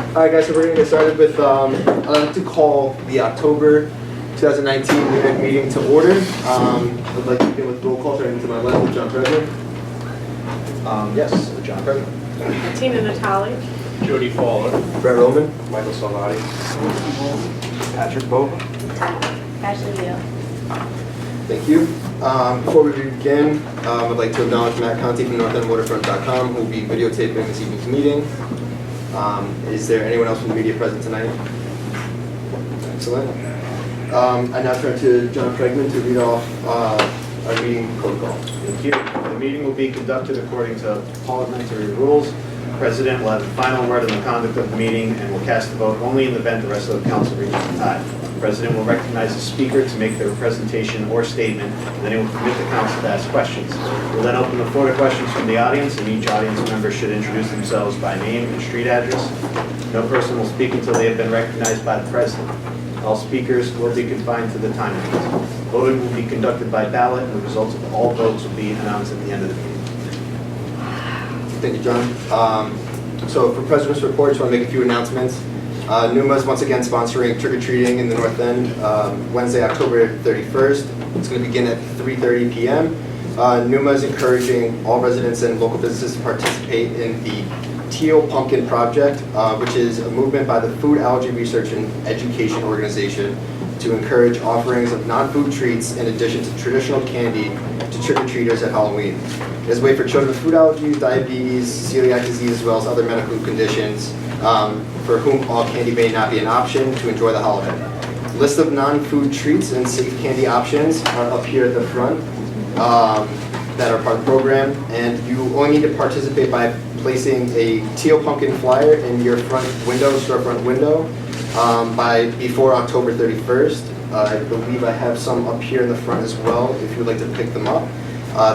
Alright guys, so we're going to get started with, I'd like to call the October 2019 NEWNC meeting to order. I'd like to begin with roll call, starting to my left with John President. Yes, John President. Tina Natali. Jody Fowler. Brett Roman. Michael Salvati. Patrick Bova. Ashley Hill. Thank you. Before we begin, I'd like to acknowledge Matt Conti from NorthEndWaterfront.com, who will be videotaping this evening's meeting. Is there anyone else from the media present tonight? Excellent. I now turn to John Craigman to read off our meeting protocol. Thank you. The meeting will be conducted according to parliamentary rules. The President will have the final word on the conduct of the meeting and will cast the vote only in the event the rest of the council reaches a tie. The President will recognize the speaker to make their presentation or statement, and then he will permit the council to ask questions. We'll then open the floor to questions from the audience, and each audience member should introduce themselves by name and street address. No person will speak until they have been recognized by the President. All speakers will be confined to the time limit. Voting will be conducted by ballot, and the results of all votes will be announced at the end of the meeting. Thank you, John. So for President's Report, I just want to make a few announcements. NEWNC is once again sponsoring trick-or-treating in the North End, Wednesday, October 31st. It's going to begin at 3:30 p.m. NEWNC is encouraging all residents and local businesses to participate in the Teal Pumpkin Project, which is a movement by the Food Allergy Research and Education Organization to encourage offerings of non-food treats in addition to traditional candy to trick-or-treaters at Halloween. It is a way for children with food allergies, diabetes, celiac disease, as well as other medical conditions for whom all candy may not be an option to enjoy the holiday. List of non-food treats and safe candy options are up here at the front that are part of the program, and you only need to participate by placing a Teal Pumpkin flyer in your front window, storefront window, before October 31st. I believe I have some up here in the front as well if you would like to pick them up.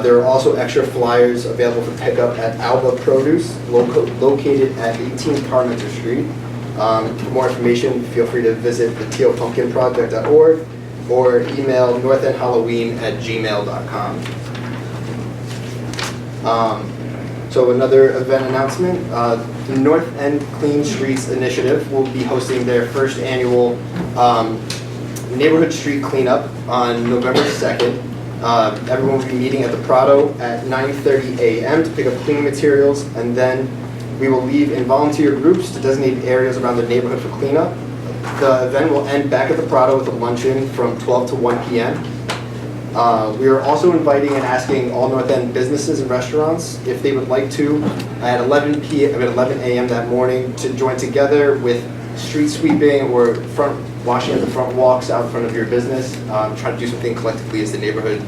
There are also extra flyers available for pickup at Alba Produce, located at 18 Parmenter Street. For more information, feel free to visit the tealpumpkinproject.org or email northendhalloween@gmail.com. So another event announcement, the North End Clean Streets Initiative will be hosting their first annual neighborhood street cleanup on November 2nd. Everyone will be meeting at the Prado at 9:30 a.m. to pick up cleaning materials, and then we will leave in volunteer groups to designate areas around the neighborhood for cleanup. The event will end back at the Prado with a luncheon from 12 to 1 p.m. We are also inviting and asking all North End businesses and restaurants if they would like to at 11 a.m. that morning to join together with street sweeping or washing at the front walks out in front of your business. Try to do something collectively as the neighborhood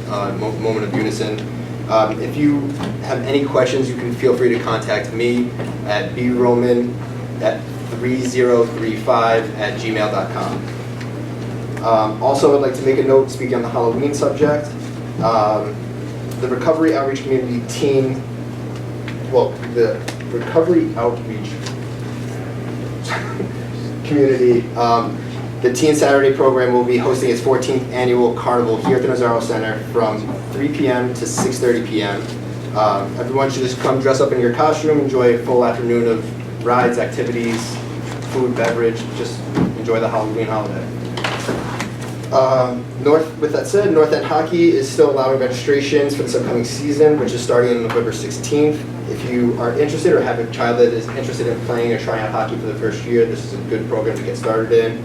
moment of unison. If you have any questions, you can feel free to contact me at broman@3035@gmail.com. Also, I'd like to make a note speaking on the Halloween subject. The Recovery Outreach Community Team, the Recovery Outreach Community, the Teen Saturday program will be hosting its 14th annual carnival here at the Nazaro Center from 3 p.m. to 6:30 p.m. Everyone should just come dress up in your costume, enjoy a full afternoon of rides, activities, food, beverage, just enjoy the Halloween holiday. With that said, North End Hockey is still allowing registrations for this upcoming season, which is starting on November 16th. If you are interested or have a child that is interested in playing or trying out hockey for the first year, this is a good program to get started in.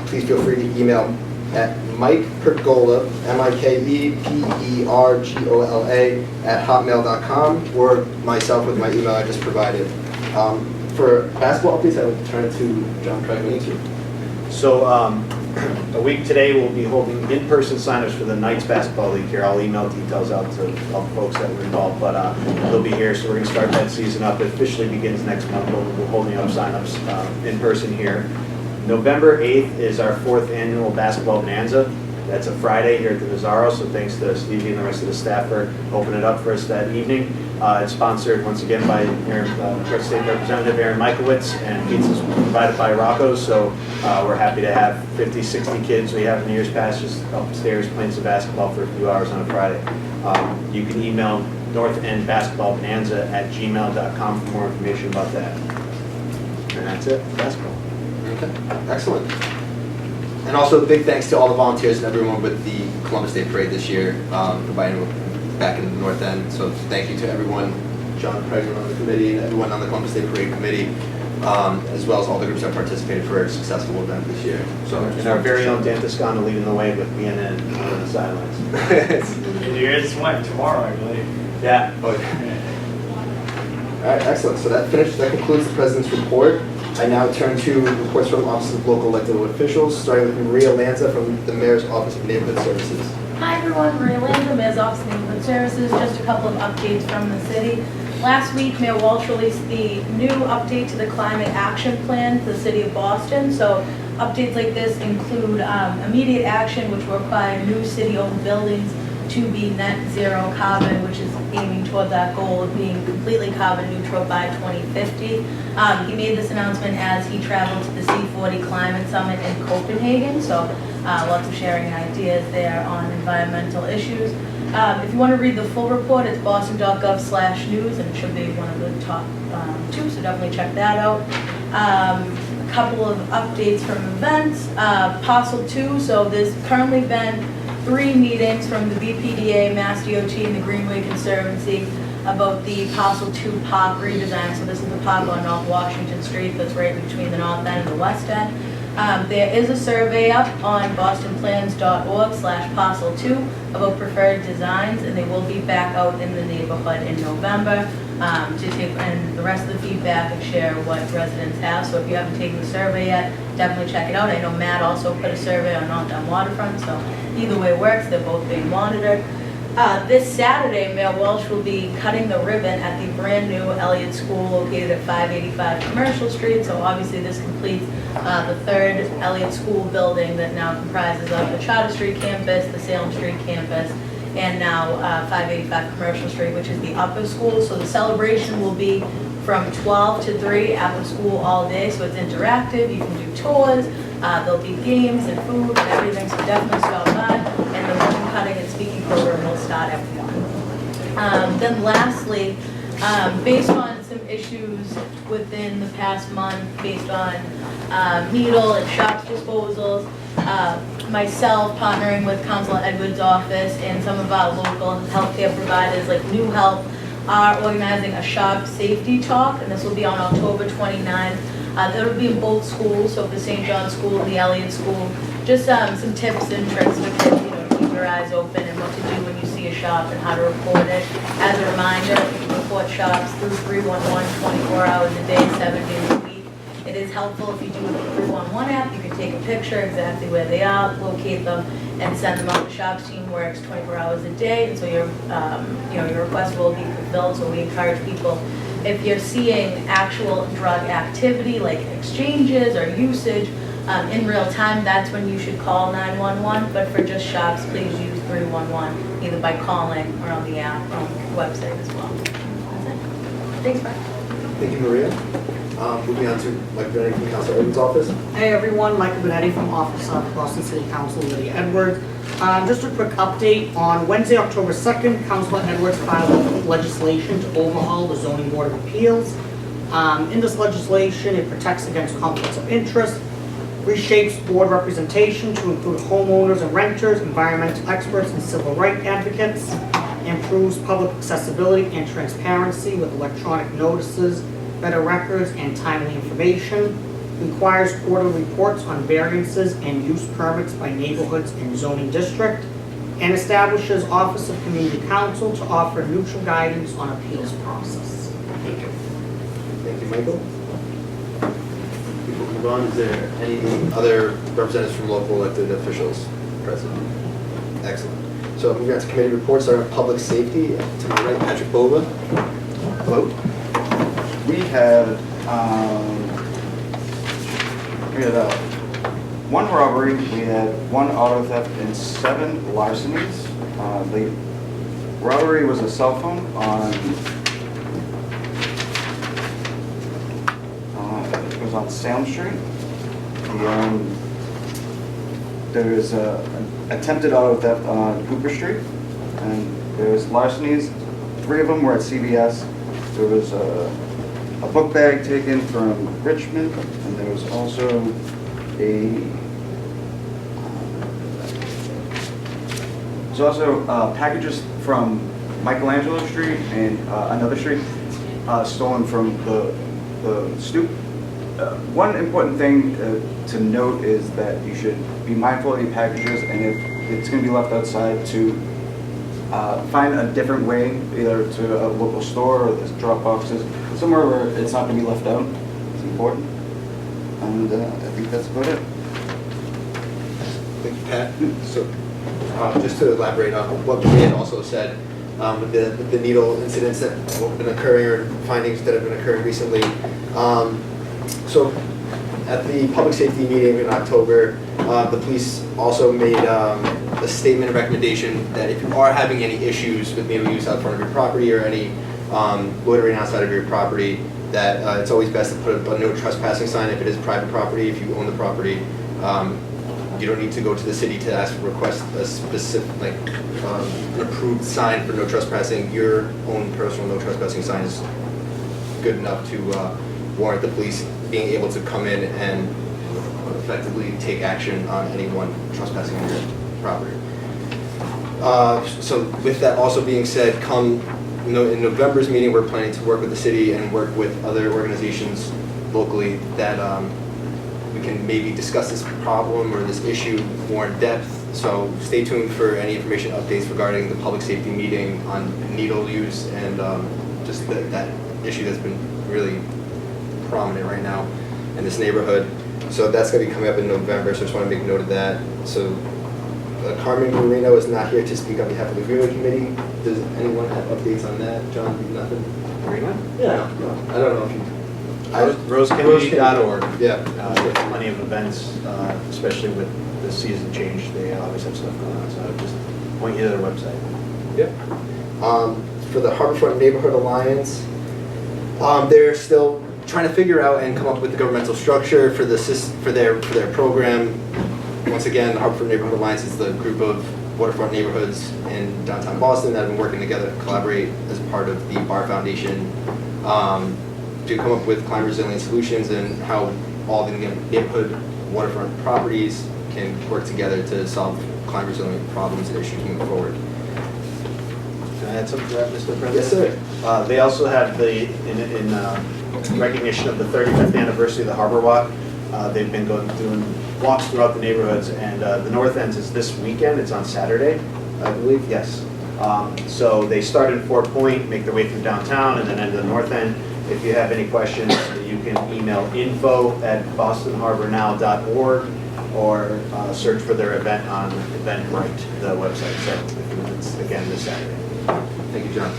Please feel free to email at Mike Pergola, MikePergola @hotmail.com, or myself with my email I just provided. For basketball updates, I would turn it to John Craigman. So a week today we'll be holding in-person signups for the Knights Basketball League here. I'll email details out to all the folks that were involved, but they'll be here, so we're going to start that season up. It officially begins next month, but we're holding up signups in person here. November 8th is our 4th annual basketball bonanza. That's a Friday here at the Nazaro, so thanks to Stevie and the rest of the staff for opening it up for us that evening. It's sponsored once again by State Representative Aaron Michaelwitz, and pizza's provided by Rocco's, so we're happy to have 50, 60 kids we have in the years past just upstairs playing some basketball for a few hours on a Friday. You can email northendbasketballbonanza@gmail.com for more information about that. And that's it, basketball. Okay, excellent. And also a big thanks to all the volunteers and everyone with the Columbus Day Parade this year, providing back in the North End. So thank you to everyone, John, President on the committee, and everyone on the Columbus Day Parade committee, as well as all the groups that participated for a successful event this year. So, And our very own Dan Toscano leading the way with BNN on the sidelines. There is one tomorrow, I believe. Yeah. All right, excellent. So that concludes the President's report. I now turn to reports from Office of Local Elected Officials, starting with Maria Lanza from the Mayor's Office of Neighborhood Services. Hi everyone, Maria Lanza, Mayor's Office of Neighborhood Services. Just a couple of updates from the city. Last week, Mayor Walsh released the new update to the Climate Action Plan for the City of Boston. So updates like this include immediate action, which will require new city-owned buildings to be net zero carbon, which is aiming toward that goal of being completely carbon neutral by 2050. He made this announcement as he traveled to the C40 Climate Summit in Copenhagen, so lots of sharing ideas there on environmental issues. If you want to read the full report, it's boston.gov/news, and it should be one of the top two, so definitely check that out. A couple of updates from events. Parcel 2, so there's currently been 3 meetings from the BPDA, Mass DOT, and the Greenway Conservancy about the Parcel 2 park redesign. So this is the park on North Washington Street that's right between the North End and the West End. There is a survey up on bostonplans.org/parcel 2 about preferred designs, and they will be back out in the neighborhood in November to take and the rest of the feedback and share what residents have. So if you haven't taken the survey yet, definitely check it out. I know Matt also put a survey on North End Waterfront, so either way works. They're both being monitored. This Saturday, Mayor Welsh will be cutting the ribbon at the brand new Elliott School located at 585 Commercial Street. So obviously this completes the 3rd Elliott School building that now comprises of the Charter Street campus, the Salem Street campus, and now 585 Commercial Street, which is the upper school. So the celebration will be from 12 to 3 after school all day. So it's interactive. You can do tours. There'll be games and food and everything. So definitely stop by. And the ribbon cutting and speaking program will start at 1. Then lastly, based on some issues within the past month, based on needle and shops disposals, myself partnering with Councilor Edwards' office and some of our local healthcare providers like New Health are organizing a shop safety talk, and this will be on October 29th. That'll be in both schools, so for St. John's School and the Elliott School. Just some tips and tricks for kids, to keep your eyes open and what to do when you see a shop and how to report it. As a reminder, you can report shops through 311 24 hours a day, 7 days a week. It is helpful if you do the 311 app, you can take a picture exactly where they are, locate them, and send them out. The shops team works 24 hours a day, and so your request will be fulfilled. So we encourage people, if you're seeing actual drug activity like exchanges or usage in real time, that's when you should call 911. But for just shops, please use 311 either by calling or on the app or on the website as well. That's it. Thanks, Mark. Thank you, Maria. Moving on to Mike Benetti from Councilor Edwards' office. Hey everyone, Michael Benetti from Office of Boston City Council, Lydia Edwards. Just a quick update. On Wednesday, October 2nd, Councilor Edwards filed legislation to overhaul the Zoning Board of Appeals. In this legislation, it protects against conflicts of interest, reshapes board representation to include homeowners and renters, environmental experts, and civil rights advocates, improves public accessibility and transparency with electronic notices, better records, and timely information, requires quarterly reports on variances and use permits by neighborhoods and zoning district, and establishes Office of Community Counsel to offer neutral guidance on appeals process. Thank you. Thank you, Michael. Before we move on, is there any other representatives from local elected officials present? Excellent. So moving on to committee reports, starting with public safety. To my right, Patrick Bova. Hello. We had one robbery, we had 1 auto theft, and 7 larcenies. The robbery was a cell phone on, it was on Salem Street. There was an attempted auto theft on Cooper Street, and there was larcenies. 3 of them were at CVS. There was a a book bag taken from Richmond, and there was also there's also packages from Michelangelo Street and another street stolen from the stoop. One important thing to note is that you should be mindful of your packages, and if it's going to be left outside, to find a different way, either to a local store or there's drop boxes, somewhere where it's not going to be left out. It's important. And I think that's about it. Thank you, Pat. So, just to elaborate on what we had also said, with the needle incidents that have been occurring or findings that have been occurring recently. So, at the public safety meeting in October, the police also made a statement of recommendation that if you are having any issues with needle use out front of your property or any loitering outside of your property, that it's always best to put a no trespassing sign if it is private property. If you own the property, you don't need to go to the city to request a specific, an approved sign for no trespassing. Your own personal no trespassing sign is good enough to warrant the police being able to come in and effectively take action on anyone trespassing on your property. So with that also being said, in November's meeting, we're planning to work with the city and work with other organizations locally that we can maybe discuss this problem or this issue more in depth. So stay tuned for any information updates regarding the public safety meeting on needle use and just that issue that's been really prominent right now in this neighborhood. So that's going to be coming up in November, so I just want to make note of that. So Carmen Marino is not here to speak on behalf of the Greenway Committee. Does anyone have updates on that? John, nothing? Greenway? Yeah. No, I don't know if you... Rosecommunity.org. Yeah. There's plenty of events, especially with the season change. They always have stuff going on, so I would just point you to their website. Yeah. For the Harborfront Neighborhood Alliance, they're still trying to figure out and come up with the governmental structure for their program. Once again, the Harborfront Neighborhood Alliance is the group of waterfront neighborhoods in downtown Boston that have been working together to collaborate as part of the Bar Foundation to come up with climate resilient solutions and how all the neighborhood waterfront properties can work together to solve climate resilient problems and issues moving forward. Can I add something to that, Mr. President? Yes, sir. They also have in recognition of the 35th anniversary of the Harbor Walk, they've been doing walks throughout the neighborhoods, and the North End is this weekend. It's on Saturday, I believe. Yes. So they start in Fort Point, make their way through downtown, and then end to the North End. If you have any questions, you can email info@bostonharbornow.org or search for their event on Eventbrite, the website. So it's again this Saturday. Thank you, John.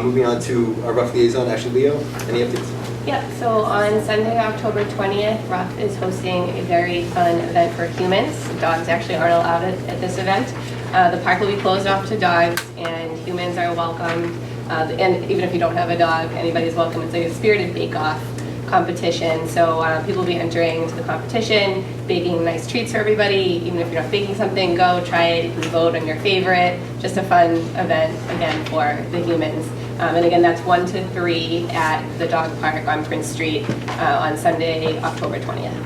Moving on to our RUF liaison, Ashley Leo. Any updates? Yeah, so on Sunday, October 20th, RUF is hosting a very fun event for humans. Dogs actually aren't allowed at this event. The park will be closed off to dogs, and humans are welcome. And even if you don't have a dog, anybody's welcome. It's like a spirited bake-off competition. So people will be entering into the competition, baking nice treats for everybody. Even if you're not baking something, go try it. You can vote on your favorite. Just a fun event, again, for the humans. And again, that's 1 to 3 at the dog park on Prince Street on Sunday, October 20th.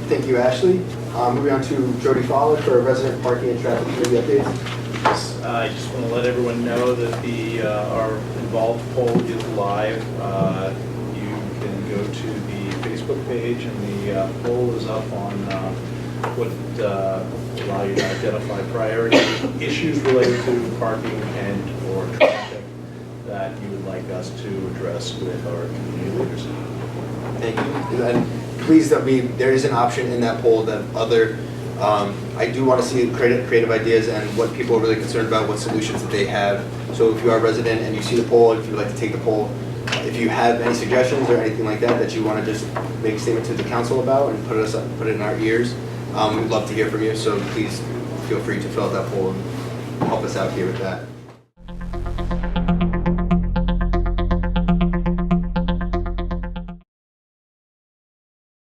Thank you, Ashley. Moving on to Jody Fowler for resident parking and traffic committee updates. I just want to let everyone know that our involved poll is live. You can go to the Facebook page, and the poll is up on what allow you to identify priority issues related to parking and or traffic that you would like us to address with our community leaders. Thank you. And please, there is an option in that poll that other, I do want to see creative ideas and what people are really concerned about, what solutions that they have. So if you are a resident and you see the poll, if you would like to take the poll, if you have any suggestions or anything like that that you want to just make a statement to the council about and put it in our ears, we'd love to hear from you. So please feel free to fill out that poll and help us out here with that.